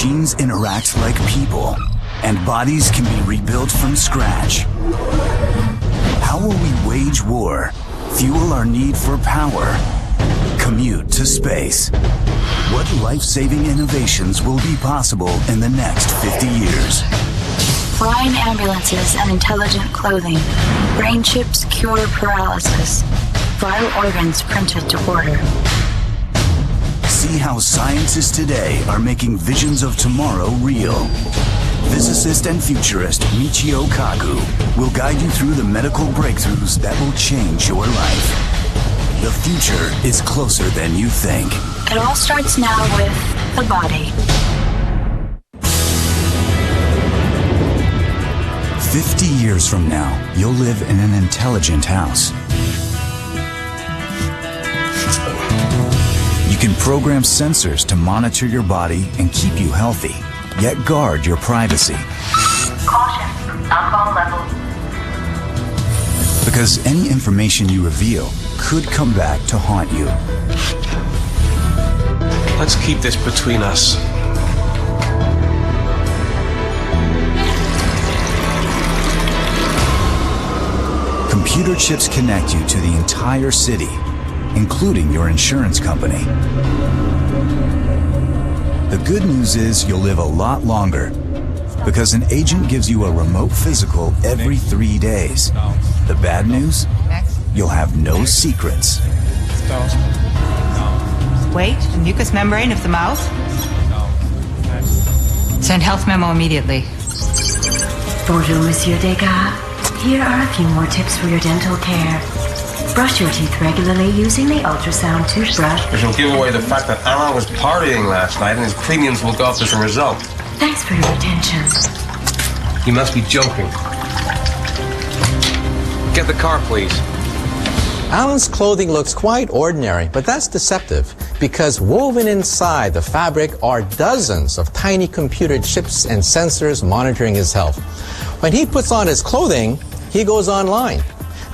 machines interact like people, and bodies can be rebuilt from scratch. How will we wage war, fuel our need for power, commute to space? What life-saving innovations will be possible in the next 50 years? Flying ambulances and intelligent clothing. Brain chips cure paralysis. Vital organs printed to order. See how scientists today are making visions of tomorrow real. Physicist and futurist Michio Kaku will guide you through the medical breakthroughs that will change your life. The future is closer than you think. It all starts now with the body. 50 years from now, you'll live in an intelligent house. You can program sensors to monitor your body and keep you healthy, yet guard your privacy. Caution, alcohol levels. Because any information you reveal could come back to haunt you. Let's keep this between us. Computer chips connect you to the entire city, including your insurance company. The good news is you'll live a lot longer, because an agent gives you a remote physical every 3 days. The bad news? You'll have no secrets. Wait, the mucous membrane of the mouth? Send health memo immediately. Bonjour, Monsieur Degas. Here are a few more tips for your dental care. Brush your teeth regularly using the ultrasound toothbrush. We shall give away the fact that Alan was partying last night and his premiums will go up as a result. Thanks for your attention. You must be joking. Get the car, please. Alan's clothing looks quite ordinary, but that's deceptive because woven inside the fabric are dozens of tiny computer chips and sensors monitoring his health. When he puts on his clothing, he goes online.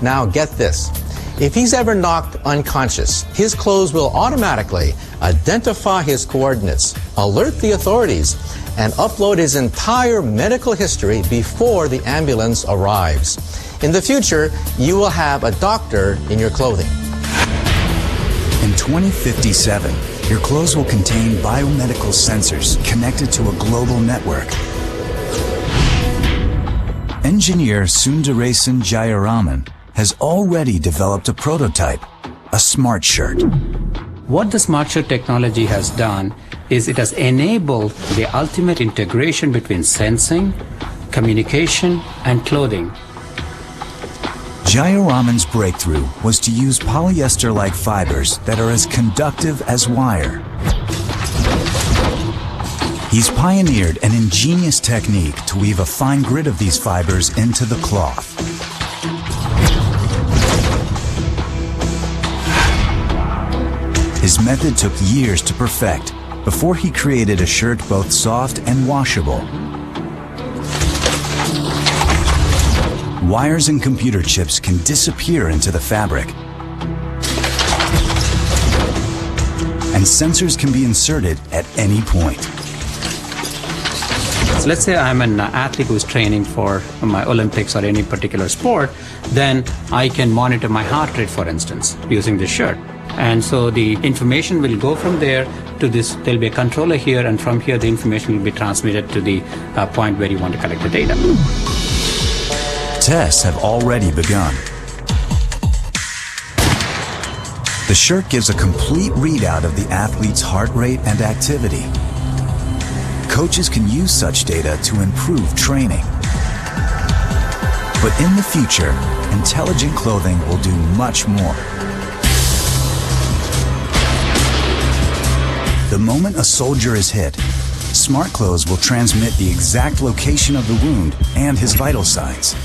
Now get this. If he's ever knocked unconscious, his clothes will automatically identify his coordinates, alert the authorities, and upload his entire medical history before the ambulance arrives. In the future, you will have a doctor in your clothing. In 2057, your clothes will contain biomedical sensors connected to a global network. Engineer Sundaresan Jayaraman has already developed a prototype, a smart shirt. What the smart shirt technology has done is it has enabled the ultimate integration between sensing, communication, and clothing. Jayaraman's breakthrough was to use polyester-like fibers that are as conductive as wire. He's pioneered an ingenious technique to weave a fine grid of these fibers into the cloth. His method took years to perfect before he created a shirt both soft and washable. Wires and computer chips can disappear into the fabric, and sensors can be inserted at any point. So let's say I'm an athlete who's training for my Olympics or any particular sport, then I can monitor my heart rate, for instance, using this shirt. And so the information will go from there to this. There'll be a controller here, and from here the information will be transmitted to the point where you want to collect the data. Tests have already begun. The shirt gives a complete readout of the athlete's heart rate and activity. Coaches can use such data to improve training. But in the future, intelligent clothing will do much more. The moment a soldier is hit, smart clothes will transmit the exact location of the wound and his vital signs.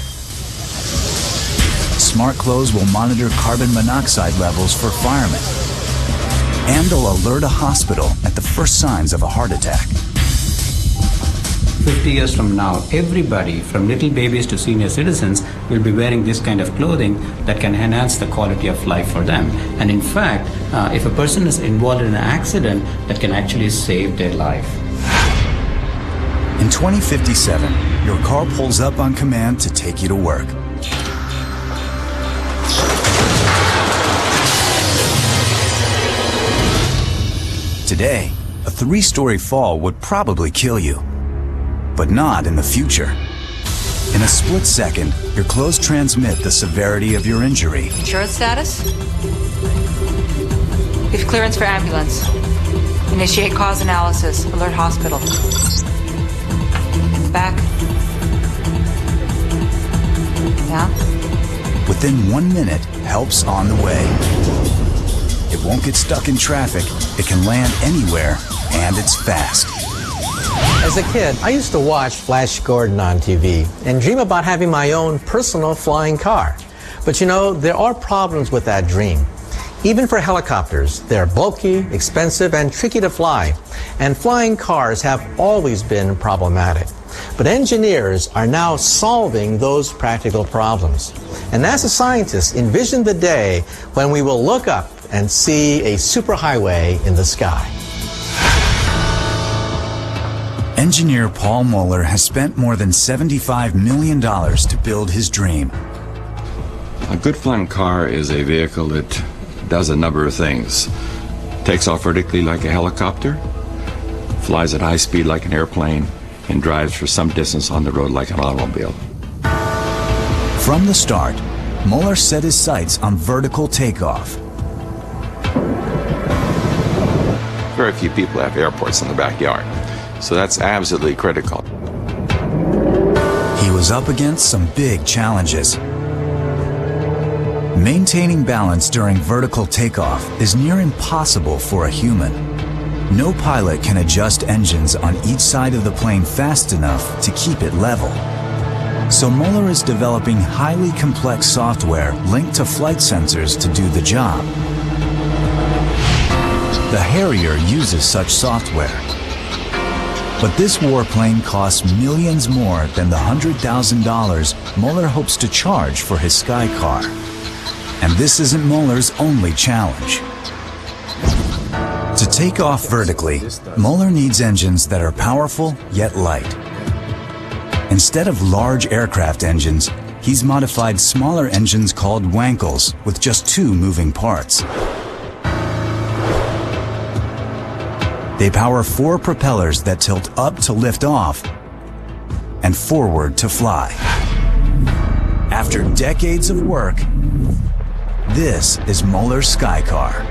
Smart clothes will monitor carbon monoxide levels for firemen, and they'll alert a hospital at the first signs of a heart attack. 50 years from now, everybody, from little babies to senior citizens, will be wearing this kind of clothing that can enhance the quality of life for them. And in fact, if a person is involved in an accident, that can actually save their life. 2057, your car pulls up on command to take you to work. Today, a 3-story fall would probably kill you, but not in the future. In a split second, your clothes transmit the severity of your injury. Insurance status? We have clearance for ambulance. Initiate cause analysis. Alert hospital. Back. Down. Within 1 minute, help's on the way. It won't get stuck in traffic, it can land anywhere, and it's fast. As a kid, I used to watch Flash Gordon on TV and dream about having my own personal flying car. But you know, there are problems with that dream. Even for helicopters, they're bulky, expensive, and tricky to fly. And flying cars have always been problematic. But engineers are now solving those practical problems. And NASA scientists envision the day when we will look up and see a superhighway in the sky. Engineer Paul Mueller has spent more than $75 million to build his dream. A good flying car is a vehicle that does a number of things. Takes off vertically like a helicopter, flies at high speed like an airplane, and drives for some distance on the road like an automobile. From the start, Mueller set his sights on vertical takeoff. Very few people have airports in the backyard, so that's absolutely critical. He was up against some big challenges. Maintaining balance during vertical takeoff is near impossible for a human. No pilot can adjust engines on each side of the plane fast enough to keep it level. So Mueller is developing highly complex software linked to flight sensors to do the job. The Harrier uses such software. But this warplane costs millions more than the $100,000 Mueller hopes to charge for his Sky Car. And this isn't Mueller's only challenge. To take off vertically, Mueller needs engines that are powerful yet light. Instead of large aircraft engines, he's modified smaller engines called Wankels with just 2 moving parts. They power 4 propellers that tilt up to lift off and forward to fly. After decades of work, this is Mueller's Sky Car.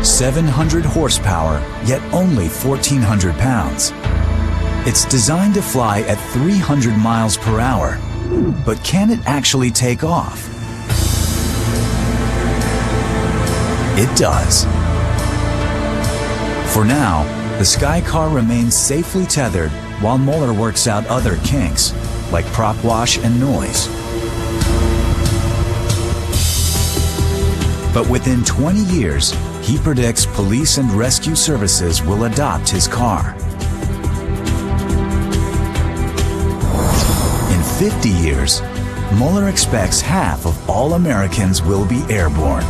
700 horsepower, yet only 1,400 pounds. It's designed to fly at 300 miles per hour, but can it actually take off? It does. For now, the Sky Car remains safely tethered while Mueller works out other kinks, like prop wash and noise. But within 20 years, he predicts police and rescue services will adopt his car. In 50 years, Mueller expects half of all Americans will be airborne.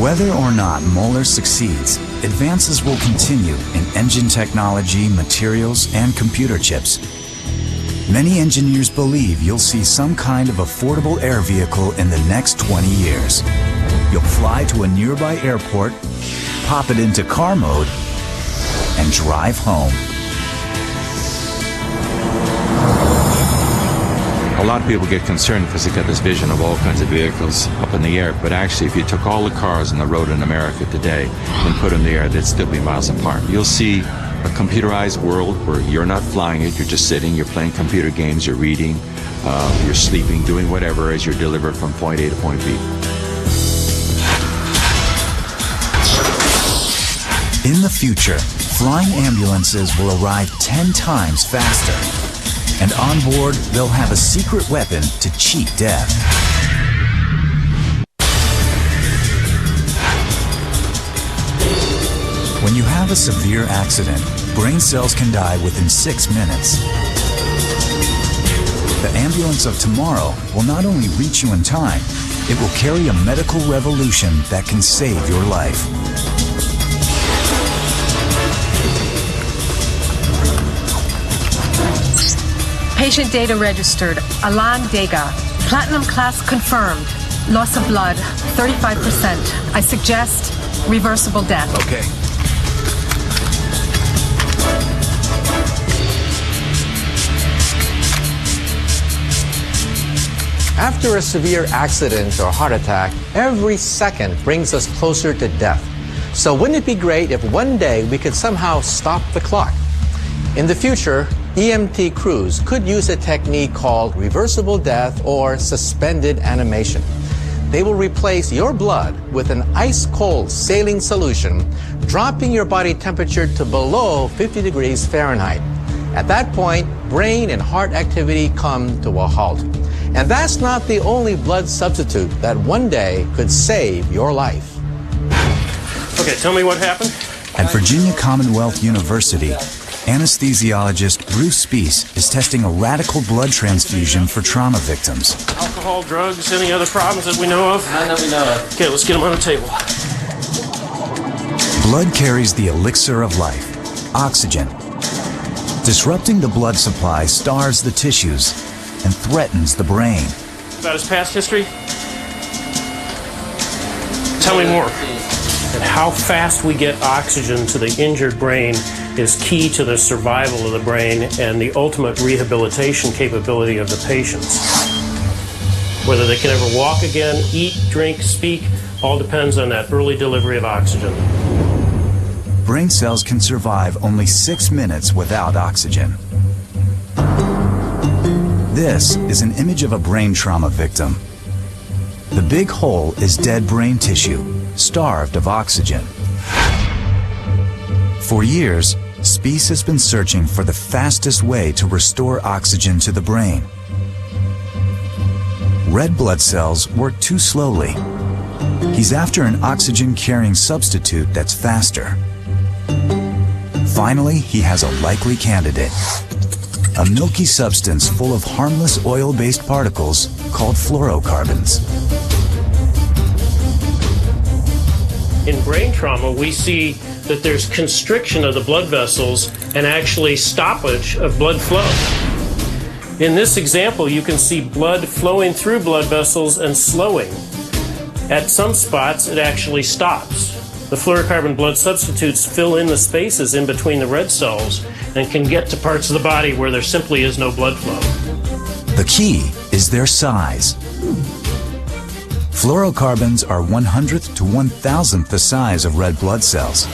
Whether or not Mueller succeeds, advances will continue in engine technology, materials, and computer chips. Many engineers believe you'll see some kind of affordable air vehicle in the next 20 years. You'll fly to a nearby airport, pop it into car mode, and drive home. A lot of people get concerned because they got this vision of all kinds of vehicles up in the air, but actually if you took all the cars on the road in America today and put them in the air, they'd still be miles apart. You'll see a computerized world where you're not flying it, you're just sitting, you're playing computer games, you're reading, you're sleeping, doing whatever as you're delivered from point A to point B. In the future, flying ambulances will arrive 10 times faster. And on board, they'll have a secret weapon to cheat death. When you have a severe accident, brain cells can die within 6 minutes. The ambulance of tomorrow will not only reach you in time, it will carry a medical revolution that can save your life. Patient data registered, Alan Dega. Platinum class confirmed. Loss of blood, 35%. I suggest reversible death. Okay. After a severe accident or heart attack, every second brings us closer to death. So wouldn't it be great if one day we could somehow stop the clock? In the future, EMT crews could use a technique called reversible death or suspended animation. They will replace your blood with an ice-cold saline solution, dropping your body temperature to below 50 degrees Fahrenheit. At that point, brain and heart activity come to a halt. And that's not the only blood substitute that one day could save your life. Okay, tell me what happened. At Virginia Commonwealth University, anesthesiologist Bruce Spees is testing a radical blood transfusion for trauma victims. Alcohol, drugs, any other problems that we know of? None that we know of. Okay, let's get them on the table. Blood carries the elixir of life, oxygen. Disrupting the blood supply stars the tissues and threatens the brain. About his past history? Tell me more. And how fast we get oxygen to the injured brain is key to the survival of the brain and the ultimate rehabilitation capability of the patients. Whether they can ever walk again, eat, drink, speak, all depends on that early delivery of oxygen. Brain cells can survive only 6 minutes without oxygen. This is an image of a brain trauma victim. The big hole is dead brain tissue, starved of oxygen. For years, Spees has been searching for the fastest way to restore oxygen to the brain. Red blood cells work too slowly. He's after an oxygen-carrying substitute that's faster. Finally, he has a likely candidate. A milky substance full of harmless oil-based particles called fluorocarbons. In brain trauma, we see that there's constriction of the blood vessels and actually stoppage of blood flow. In this example, you can see blood flowing through blood vessels and slowing. At some spots, it actually stops. The fluorocarbon blood substitutes fill in the spaces in between the red cells and can get to parts of the body where there simply is no blood flow. The key is their size. Fluorocarbons are 1/100th to 1,000th the size of red blood cells.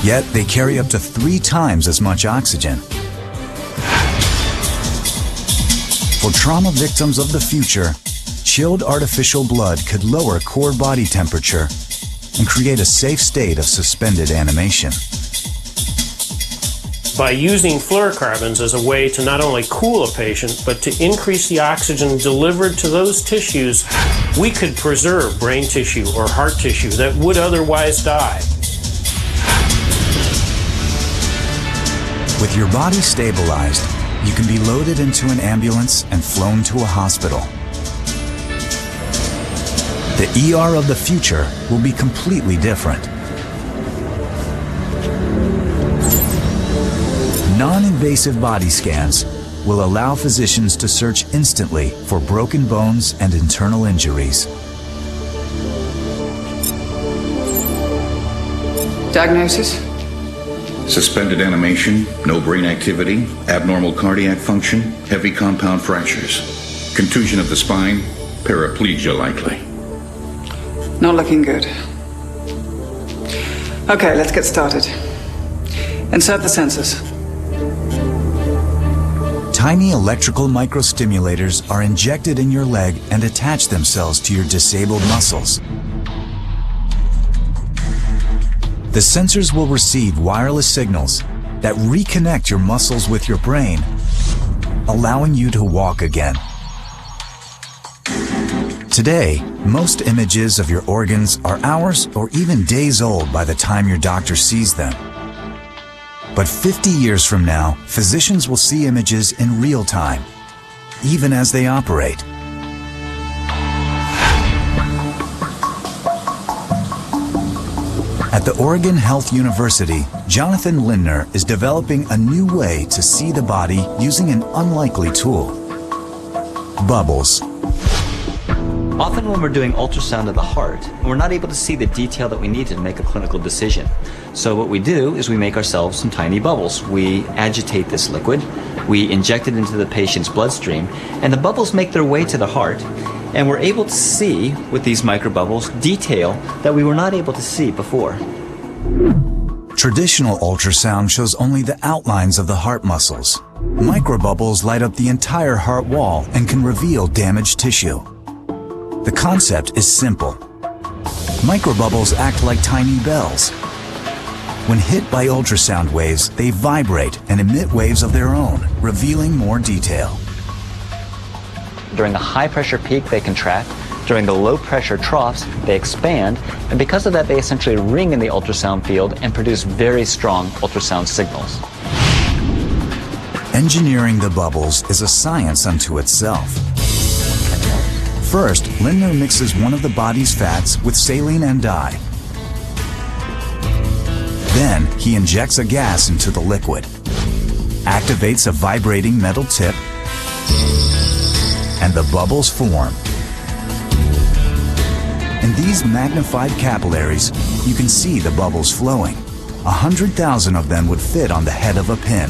Yet they carry up to 3 times as much oxygen. For trauma victims of the future, chilled artificial blood could lower core body temperature and create a safe state of suspended animation. By using fluorocarbons as a way to not only cool a patient, but to increase the oxygen delivered to those tissues, we could preserve brain tissue or heart tissue that would otherwise die. With your body stabilized, you can be loaded into an ambulance and flown to a hospital. The ER of the future will be completely different. Non-invasive body scans will allow physicians to search instantly for broken bones and internal injuries. Diagnosis? Suspended animation, no brain activity, abnormal cardiac function, heavy compound fractures, contusion of the spine, paraplegia likely. Not looking good. Okay, let's get started. Insert the sensors. Tiny electrical microstimulators are injected in your leg and attach themselves to your disabled muscles. The sensors will receive wireless signals that reconnect your muscles with your brain, allowing you to walk again. Today, most images of your organs are hours or even days old by the time your doctor sees them. But 50 years from now, physicians will see images in real time, even as they operate. At the Oregon Health University, Jonathan Lindner is developing a new way to see the body using an unlikely tool: bubbles. Often when we're doing ultrasound of the heart, we're not able to see the detail that we need to make a clinical decision. So what we do is we make ourselves some tiny bubbles. We agitate this liquid, we inject it into the patient's bloodstream, and the bubbles make their way to the heart, and we're able to see, with these microbubbles, detail that we were not able to see before. Traditional ultrasound shows only the outlines of the heart muscles. Microbubbles light up the entire heart wall and can reveal damaged tissue. The concept is simple. Microbubbles act like tiny bells. When hit by ultrasound waves, they vibrate and emit waves of their own, revealing more detail. During a high-pressure peak, they contract. During the low-pressure troughs, they expand. And because of that, they essentially ring in the ultrasound field and produce very strong ultrasound signals. Engineering the bubbles is a science unto itself. First, Lindner mixes one of the body's fats with saline and dye. Then, he injects a gas into the liquid, activates a vibrating metal tip, and the bubbles form. In these magnified capillaries, you can see the bubbles flowing. 100,000 of them would fit on the head of a pin.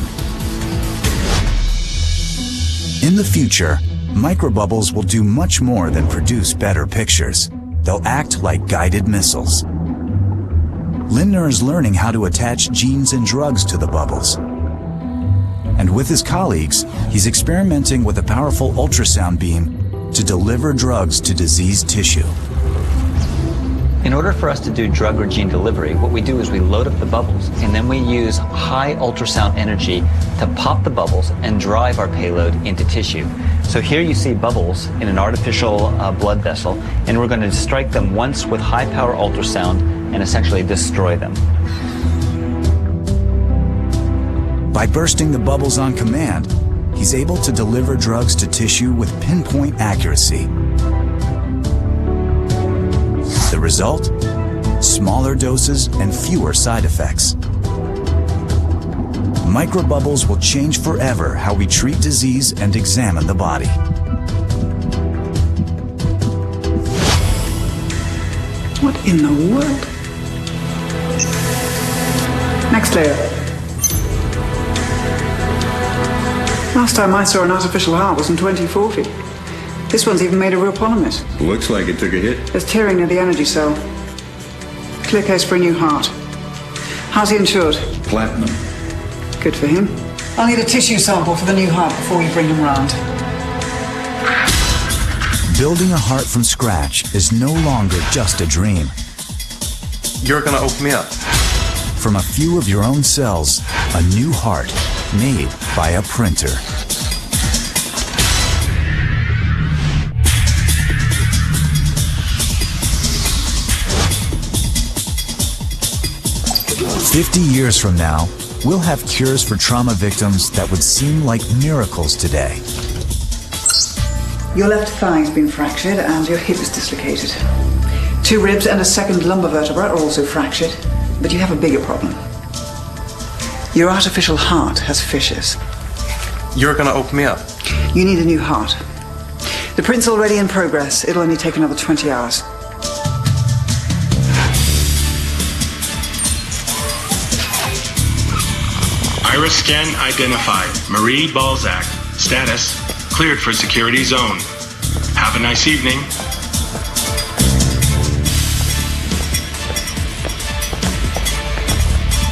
In the future, microbubbles will do much more than produce better pictures. They'll act like guided missiles. Lindner is learning how to attach genes and drugs to the bubbles. And with his colleagues, he's experimenting with a powerful ultrasound beam to deliver drugs to diseased tissue. In order for us to do drug or gene delivery, what we do is we load up the bubbles, and then we use high ultrasound energy to pop the bubbles and drive our payload into tissue. So here you see bubbles in an artificial blood vessel, and we're going to strike them once with high-power ultrasound and essentially destroy them. By bursting the bubbles on command, he's able to deliver drugs to tissue with pinpoint accuracy. The result? Smaller doses and fewer side effects. Microbubbles will change forever how we treat disease and examine the body. What in the world? Next layer. Last time I saw an artificial heart was in 2040. This one's even made of real polymers. Looks like it took a hit. There's tearing near the energy cell. Clear case for a new heart. How's he insured? Platinum. Good for him. I'll need a tissue sample for the new heart before we bring him round. Building a heart from scratch is no longer just a dream. You're gonna open me up. From a few of your own cells, a new heart made by a printer. "50 years from now, we'll have cures for trauma victims that would seem like miracles today." Your left thigh's been fractured and your hip is dislocated. 2 ribs and a second lumbar vertebra are also fractured, but you have a bigger problem. Your artificial heart has fissures. You're gonna open me up. You need a new heart. The print's already in progress. It'll only take another 20 hours. Iris scan identified. Marie Balzac. Status, cleared for security zone. Have a nice evening.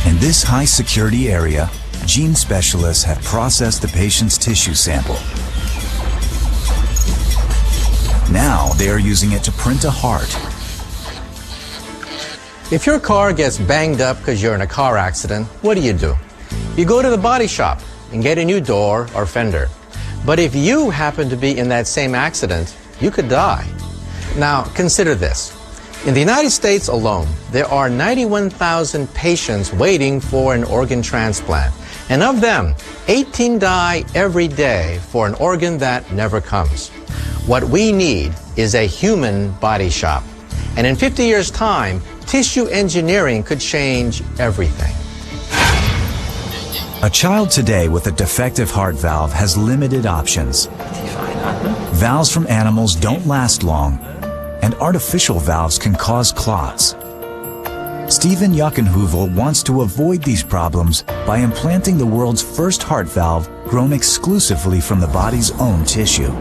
In this high-security area, gene specialists have processed the patient's tissue sample. Now they are using it to print a heart. If your car gets banged up because you're in a car accident, what do? You go to the body shop and get a new door or fender. But if you happen to be in that same accident, you could die. Now, consider this. In the United States alone, there are 91,000 patients waiting for an organ transplant. And of them, 18 die every day for an organ that never comes. What we need is a human body shop. And in 50 years' time, Tissue engineering could change everything. A child today with a defective heart valve has limited options. Valves from animals don't last long, and artificial valves can cause clots. Stephen Yuckenheuvel wants to avoid these problems by implanting the world's first heart valve grown exclusively from the body's own tissue.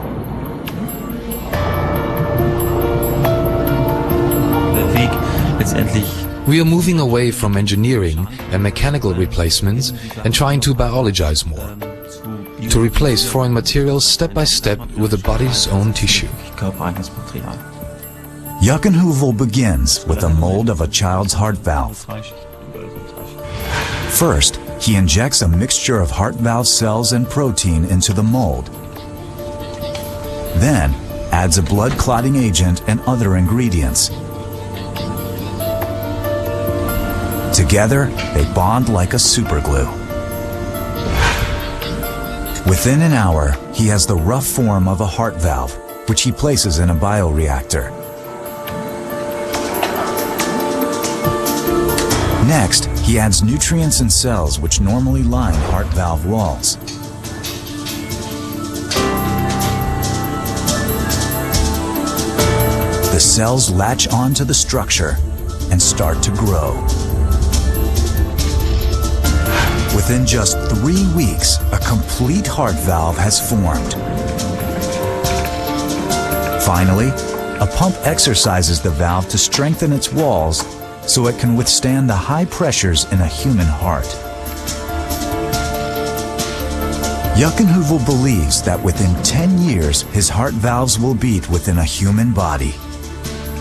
We are moving away from engineering and mechanical replacements and trying to biologize more, to replace foreign materials step by step with the body's own tissue. Yuckenheuvel begins with a mold of a child's heart valve. First, he injects a mixture of heart valve cells and protein into the mold. Then, adds a blood clotting agent and other ingredients. Together, they bond like a superglue. Within an hour, he has the rough form of a heart valve, which he places in a bioreactor. Next, he adds nutrients and cells which normally line heart valve walls. The cells latch onto the structure and start to grow. Within just 3 weeks, a complete heart valve has formed. Finally, a pump exercises the valve to strengthen its walls so it can withstand the high pressures in a human heart. Yuckenheuvel believes that within 10 years, his heart valves will beat within a human body.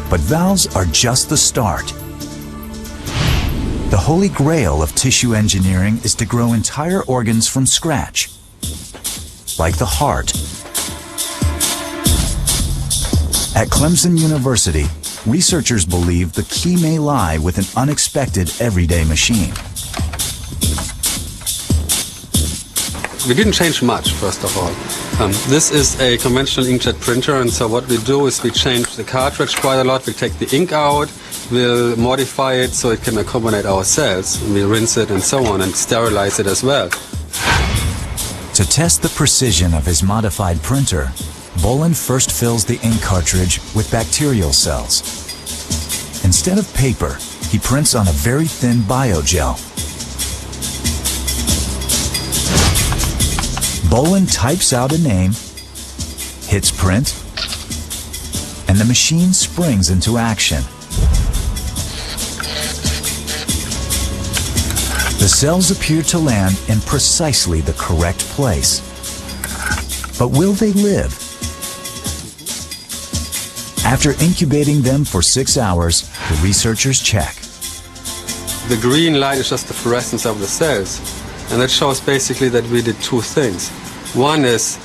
But valves are just the start. The holy grail of tissue engineering is to grow entire organs from scratch, like the heart. At Clemson University, researchers believe the key may lie with an unexpected everyday machine. We didn't change much, first of all. This is a conventional inkjet printer, and so what we do is we change the cartridge quite a lot. We take the ink out, we'll modify it so it can accommodate our cells, and we rinse it and so on, and sterilize it as well. To test the precision of his modified printer, Bolin first fills the ink cartridge with bacterial cells. Instead of paper, he prints on a very thin biogel. Bolin types out a name, hits print, and the machine springs into action. The cells appear to land in precisely the correct place. But will they live? After incubating them for 6 hours, the researchers check. The green light is just the fluorescence of the cells, and that shows basically that we did two things. One is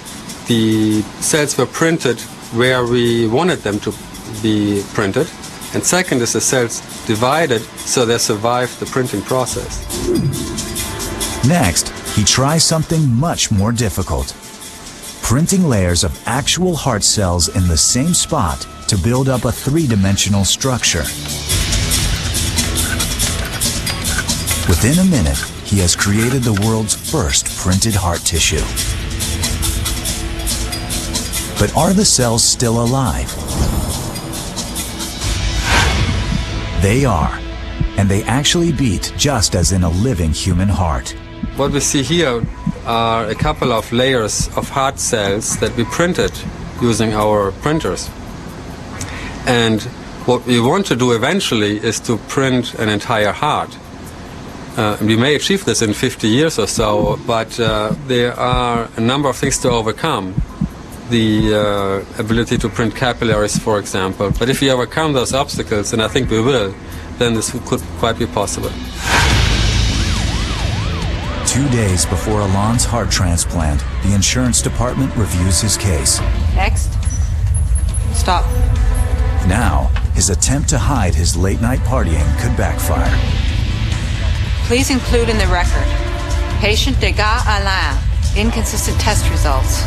the cells were printed where we wanted them to be printed, and second is the cells divided so they survived the printing process. Next, he tries something much more difficult. Printing layers of actual heart cells in the same spot to build up a three-dimensional structure. Within a minute, he has created the world's first printed heart tissue. But are the cells still alive? They are, and they actually beat just as in a living human heart. What we see here are a couple of layers of heart cells that we printed using our printers. And what we want to do eventually is to print an entire heart. We may achieve this in 50 years or so, but there are a number of things to overcome. The ability to print capillaries, for example. But if we overcome those obstacles, and I think we will, then this could quite be possible. 2 days before Alain's heart transplant, the insurance department reviews his case. Next. Stop. Now, his attempt to hide his late-night partying could backfire. Please include in the record, patient Degas Alain, inconsistent test results.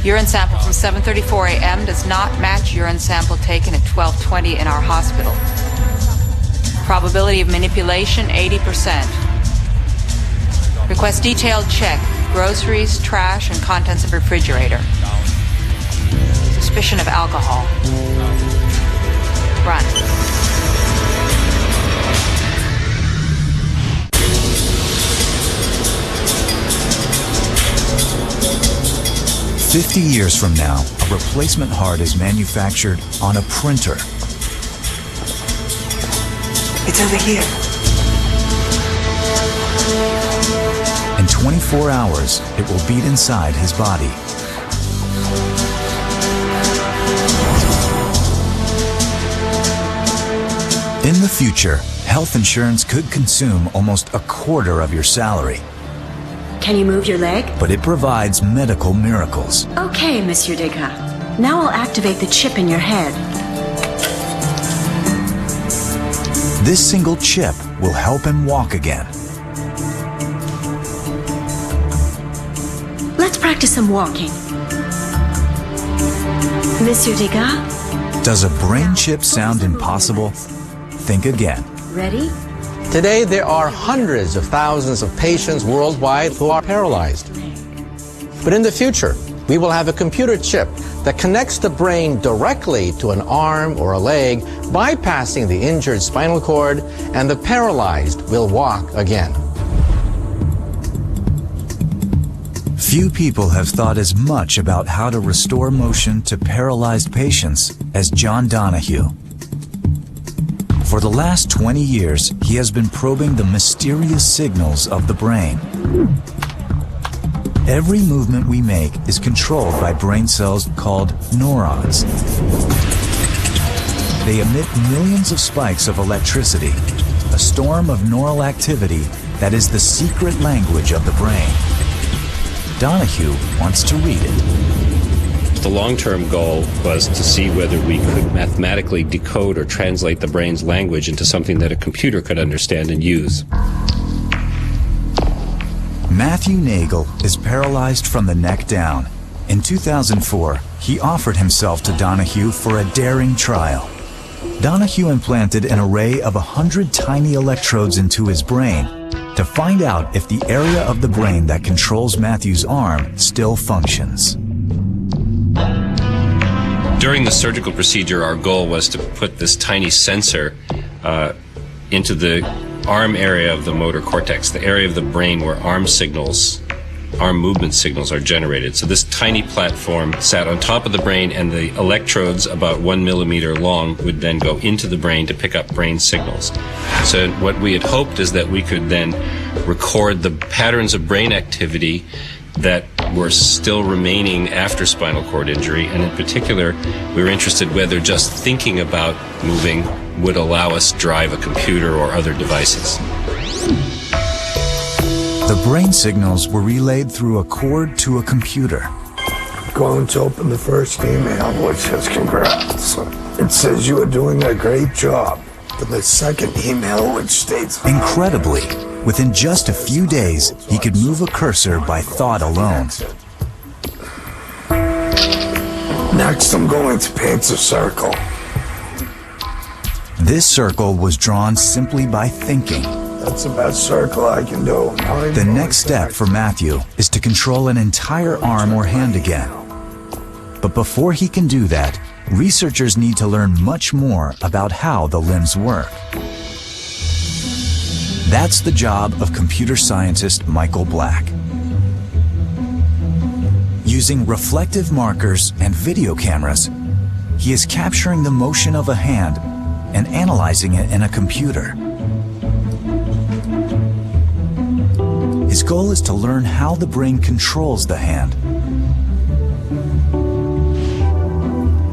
Urine sample from 7:34 a.m. does not match urine sample taken at 12:20 in our hospital. Probability of manipulation, 80%. Request detailed check. Groceries, trash, and contents of refrigerator. Suspicion of alcohol. Run. "50 years from now, a replacement heart is manufactured on a printer. It's over here. In 24 hours, it will beat inside his body. In the future, health insurance could consume almost a quarter of your salary, Can you move your leg? but it provides medical miracles. Okay, Monsieur Degas. Now I'll activate the chip in your head. This single chip will help him walk again. Let's practice some walking. Monsieur Degas, Does a brain chip sound impossible? Think again. ready? Today, there are hundreds of thousands of patients worldwide who are paralyzed. But in the future, we will have a computer chip that connects the brain directly to an arm or a leg, bypassing the injured spinal cord, and the paralyzed will walk again. Few people have thought as much about how to restore motion to paralyzed patients as John Donahue. For the last 20 years, he has been probing the mysterious signals of the brain. Every movement we make is controlled by brain cells called neurons. They emit millions of spikes of electricity, a storm of neural activity that is the secret language of the brain. Donahue wants to read it. The long-term goal was to see whether we could mathematically decode or translate the brain's language into something that a computer could understand and use. Matthew Nagel is paralyzed from the neck down. In 2004, he offered himself to Donahue for a daring trial. Donahue implanted an array of 100 tiny electrodes into his brain to find out if the area of the brain that controls Matthew's arm still functions. During the surgical procedure, our goal was to put this tiny sensor into the arm area of the motor cortex, the area of the brain where arm movement signals are generated. So this tiny platform sat on top of the brain, and the electrodes about 1 millimeter long would then go into the brain to pick up brain signals. So what we had hoped is that we could then record the patterns of brain activity that were still remaining after spinal cord injury, and in particular, we were interested whether just thinking about moving would allow us to drive a computer or other devices. The brain signals were relayed through a cord to a computer. Going to open the first email, which says congrats. It says you are doing a great job. But the second email, which states... Incredibly, within just a few days, he could move a cursor by thought alone. Next, I'm going to paint a circle. This circle was drawn simply by thinking. That's the best circle I can do. The next step for Matthew is to control an entire arm or hand again. But before he can do that, researchers need to learn much more about how the limbs work. That's the job of computer scientist Michael Black. Using reflective markers and video cameras, he is capturing the motion of a hand and analyzing it in a computer. His goal is to learn how the brain controls the hand.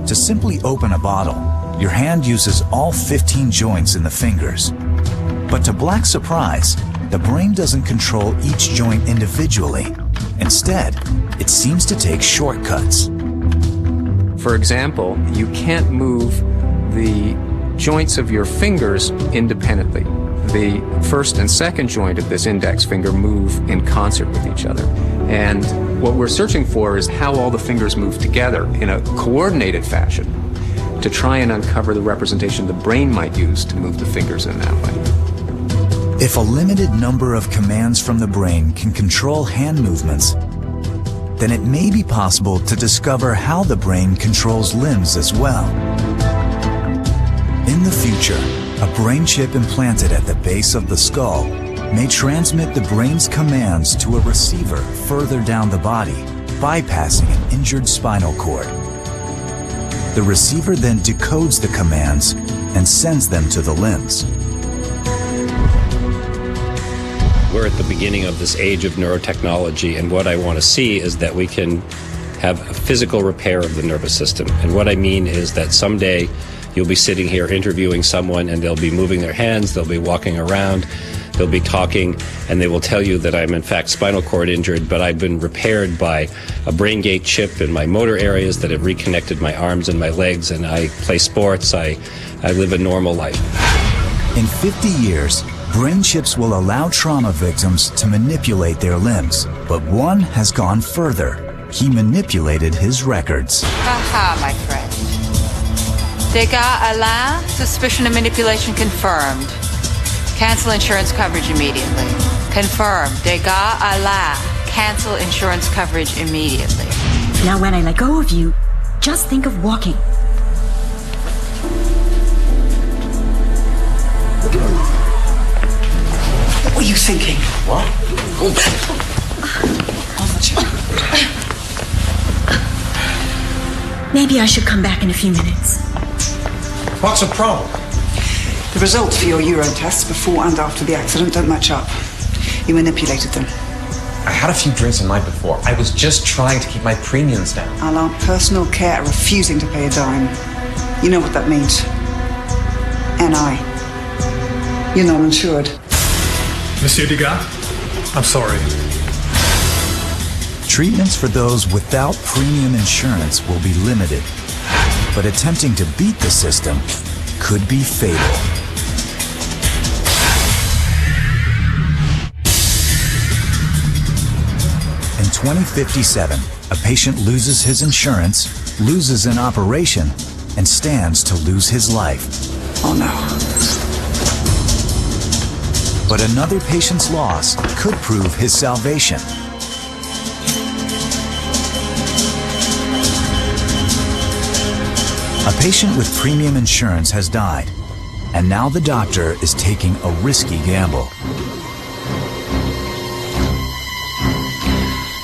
To simply open a bottle, your hand uses all 15 joints in the fingers. But to Black's surprise, the brain doesn't control each joint individually. Instead, it seems to take shortcuts. For example, you can't move the joints of your fingers independently. The first and second joint of this index finger move in concert with each other. And what we're searching for is how all the fingers move together in a coordinated fashion to try and uncover the representation the brain might use to move the fingers in that way. If a limited number of commands from the brain can control hand movements, then it may be possible to discover how the brain controls limbs as well. In the future, a brain chip implanted at the base of the skull may transmit the brain's commands to a receiver further down the body, bypassing an injured spinal cord. The receiver then decodes the commands and sends them to the limbs. We're at the beginning of this age of neurotechnology, and what I want to see is that we can have a physical repair of the nervous system. And what I mean is that someday you'll be sitting here interviewing someone and they'll be moving their hands, they'll be walking around, they'll be talking, and they will tell you that I'm in fact spinal cord injured, but I've been repaired by a brain gate chip in my motor areas that have reconnected my arms and my legs, and I play sports, I live a normal life. In 50 years, brain chips will allow trauma victims to manipulate their limbs, but one has gone further. He manipulated his records. Haha, my friend. Degas Alain, suspicion of manipulation confirmed. Cancel insurance coverage immediately. Confirmed. Degas Alain, cancel insurance coverage immediately. Now when I let go of you, just think of walking. What were you thinking? What? On the chair. Maybe I should come back in a few minutes. What's the problem? The results for your urine tests before and after the accident don't match up. You manipulated them. I had a few drinks the night before. I was just trying to keep my premiums down. Alain, personal care refusing to pay a dime. You know what that means. NI. You're non-insured. Monsieur Degas, I'm sorry. Treatments for those without premium insurance will be limited, but attempting to beat the system could be fatal. In 2057, a patient loses his insurance, loses an operation, and stands to lose his life. Oh no. But another patient's loss could prove his salvation. A patient with premium insurance has died, and now the doctor is taking a risky gamble.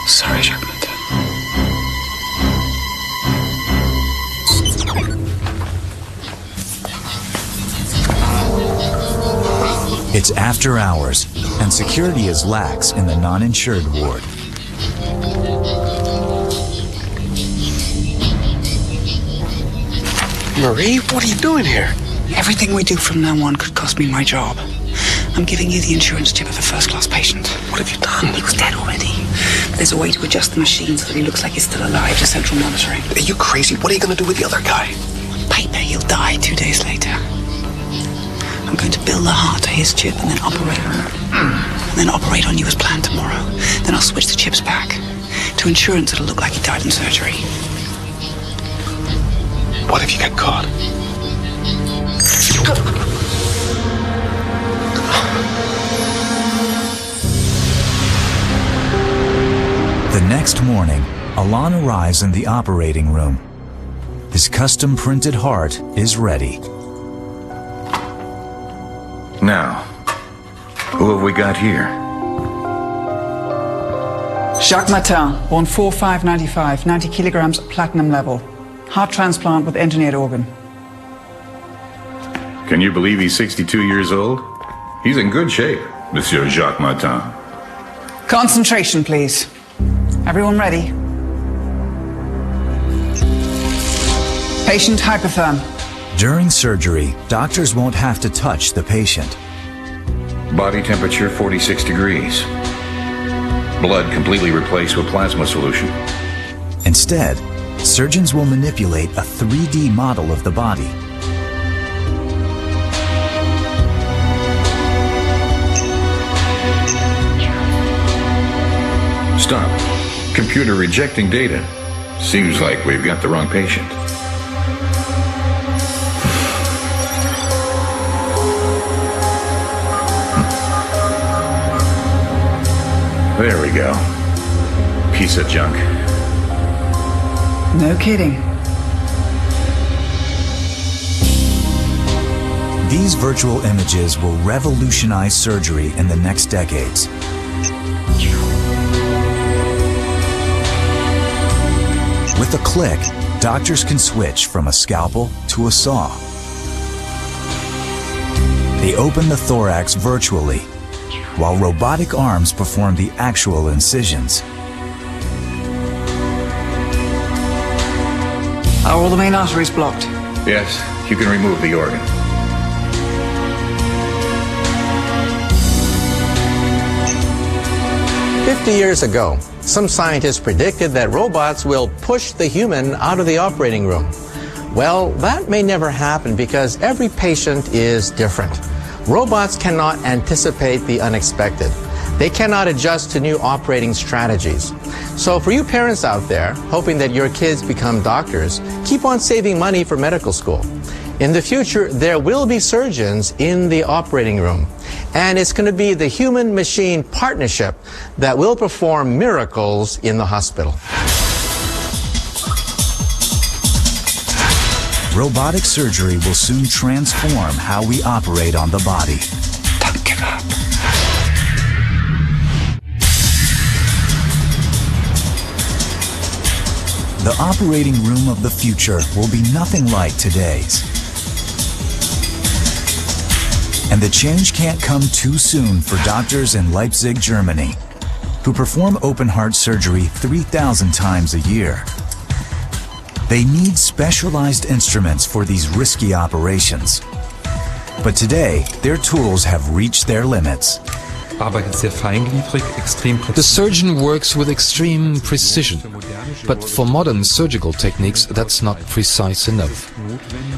Sorry, Jacques. It's after hours, and security is lax in the non-insured ward. Marie, what are you doing here? Everything we do from now on could cost me my job. I'm giving you the insurance chip of a first-class patient. What have you done? He was dead already. There's a way to adjust the machine so that he looks like he's still alive to central monitoring. Are you crazy? What are you going to do with the other guy? On paper, he'll die 2 days later. I'm going to build the heart to his chip and then operate on it. And then operate on you as planned tomorrow. Then I'll switch the chips back. To insurance, it'll look like he died in surgery. What if you get caught? The next morning, Alain arrives in the operating room. His custom-printed heart is ready. Now, who have we got here? Jacques Martin, born 4/5/95, 90 kilograms, platinum level. Heart transplant with engineered organ. Can you believe he's 62 years old? He's in good shape, Monsieur Jacques Martin. Concentration, please. Everyone ready? Patient hypotherm. During surgery, doctors won't have to touch the patient. Body temperature 46 degrees. Blood completely replaced with plasma solution. Instead, surgeons will manipulate a 3D model of the body. Stop. Computer rejecting data. Seems like we've got the wrong patient. There we go. Piece of junk. No kidding. These virtual images will revolutionize surgery in the next decades. With a click, doctors can switch from a scalpel to a saw. They open the thorax virtually, while robotic arms perform the actual incisions. Are all the main arteries blocked? Yes, you can remove the organ. Years ago, some scientists predicted that robots will push the human out of the operating room. Well, that may never happen because every patient is different. Robots cannot anticipate the unexpected. They cannot adjust to new operating strategies. So for you parents out there, hoping that your kids become doctors, keep on saving money for medical school. In the future, there will be surgeons in the operating room. And it's going to be the human-machine partnership that will perform miracles in the hospital. Robotic surgery will soon transform how we operate on the body. Don't give up. The operating room of the future will be nothing like today's. And the change can't come too soon for doctors in Leipzig, Germany, who perform open-heart surgery 3,000 times a year. They need specialized instruments for these risky operations. But today, their tools have reached their limits. The surgeon works with extreme precision, but for modern surgical techniques that's not precise enough.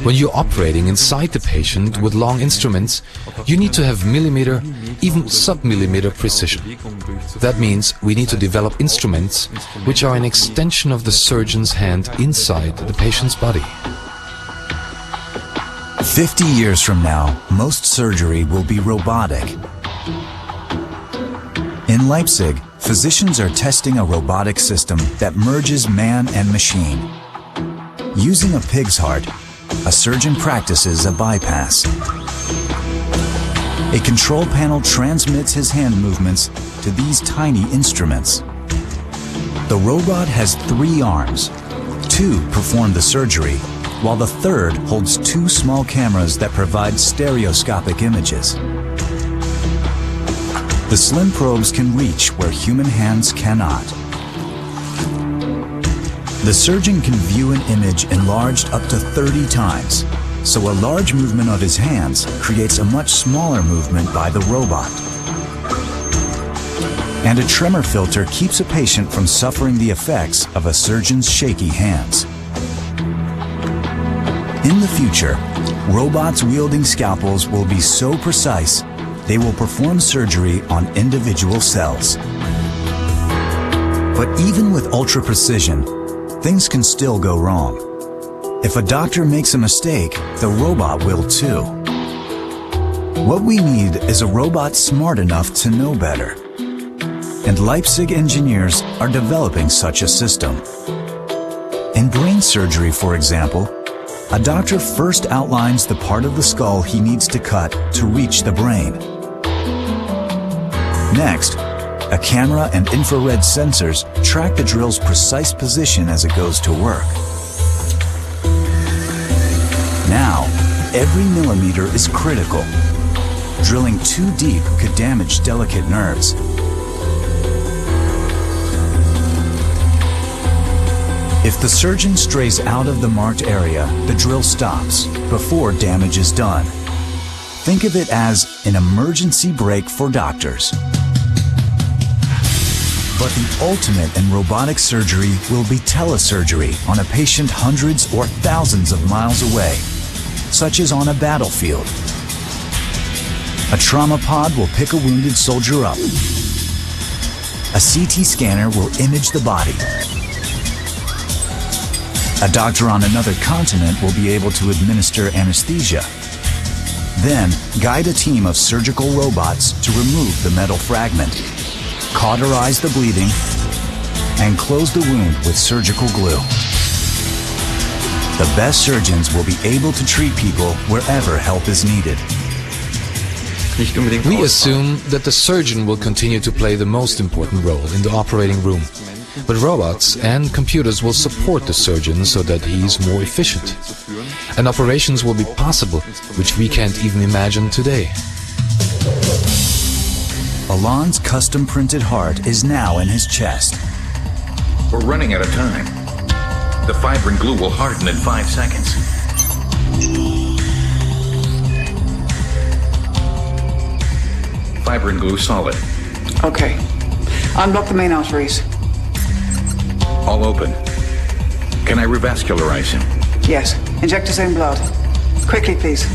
When you're operating inside the patient with long instruments, you need to have millimeter, even sub-millimeter precision. That means we need to develop instruments which are an extension of the surgeon's hand inside the patient's body. 50 years from now, most surgery will be robotic. In Leipzig, physicians are testing a robotic system that merges man and machine. Using a pig's heart, a surgeon practices a bypass. A control panel transmits his hand movements to these tiny instruments. The robot has 3 arms. 2 perform the surgery, while the third holds 2 small cameras that provide stereoscopic images. The slim probes can reach where human hands cannot. The surgeon can view an image enlarged up to 30 times, so a large movement of his hands creates a much smaller movement by the robot. And a tremor filter keeps a patient from suffering the effects of a surgeon's shaky hands. In the future, robots wielding scalpels will be so precise they will perform surgery on individual cells. But even with ultra precision, things can still go wrong. If a doctor makes a mistake, the robot will too. What we need is a robot smart enough to know better. And Leipzig engineers are developing such a system. In brain surgery, for example, a doctor first outlines the part of the skull he needs to cut to reach the brain. Next, a camera and infrared sensors track the drill's precise position as it goes to work. Now, every millimeter is critical. Drilling too deep could damage delicate nerves. If the surgeon strays out of the marked area, the drill stops before damage is done. Think of it as an emergency brake for doctors. But the ultimate in robotic surgery will be telesurgery on a patient hundreds or thousands of miles away, such as on a battlefield. A trauma pod will pick a wounded soldier up. A CT scanner will image the body. A doctor on another continent will be able to administer anesthesia. Then, guide a team of surgical robots to remove the metal fragment. cauterize the bleeding, and close the wound with surgical glue. The best surgeons will be able to treat people wherever help is needed. We assume that the surgeon will continue to play the most important role in the operating room, but robots and computers will support the surgeon so that he is more efficient. And operations will be possible, which we can't even imagine today. Alon's custom-printed heart is now in his chest. We're running out of time. The fibrin glue will harden in 5 seconds. Fibrin glue solid. Okay. Unblock the main arteries. All open. Can I revascularize him? Yes. Inject his own blood. Quickly, please.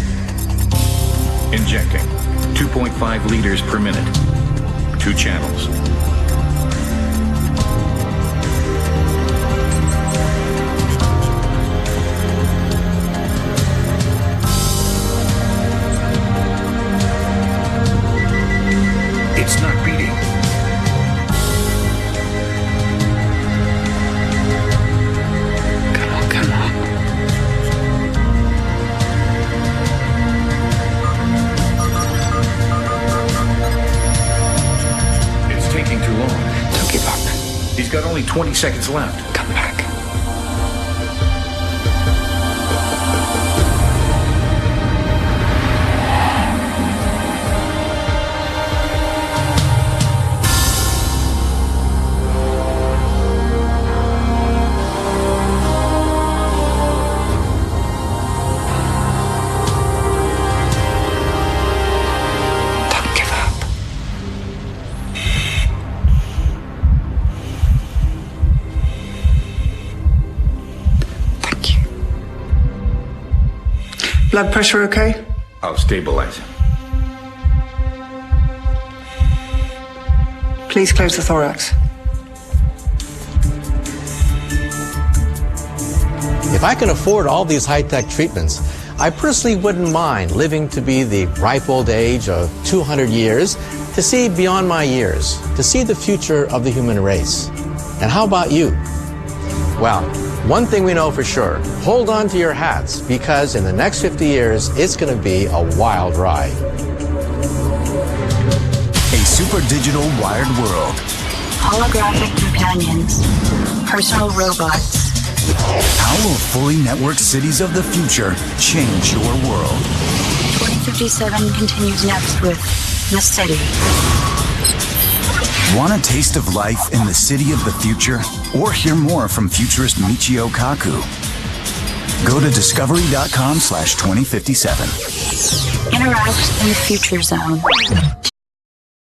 Injecting. 2.5 liters per minute. 2 channels. It's not beating. Come on. It's taking too long. Don't give up. He's got only 20 seconds left. Come back. Blood pressure okay? I'll stabilize him. Please close the thorax. If I can afford all these high-tech treatments, I personally wouldn't mind living to be the ripe old age of 200 years, to see beyond my years, to see the future of the human race. And how about you? Well, one thing we know for sure, hold on to your hats, because in the next 50 years, it's going to be a wild ride. A super digital wired world. Holographic companions. Personal robots. How will fully networked cities of the future change your world? 2057 continues next with The City. Want a taste of life in the city of the future? Or hear more from futurist Michio Kaku? Go to discovery.com/2057. Interact in the future zone.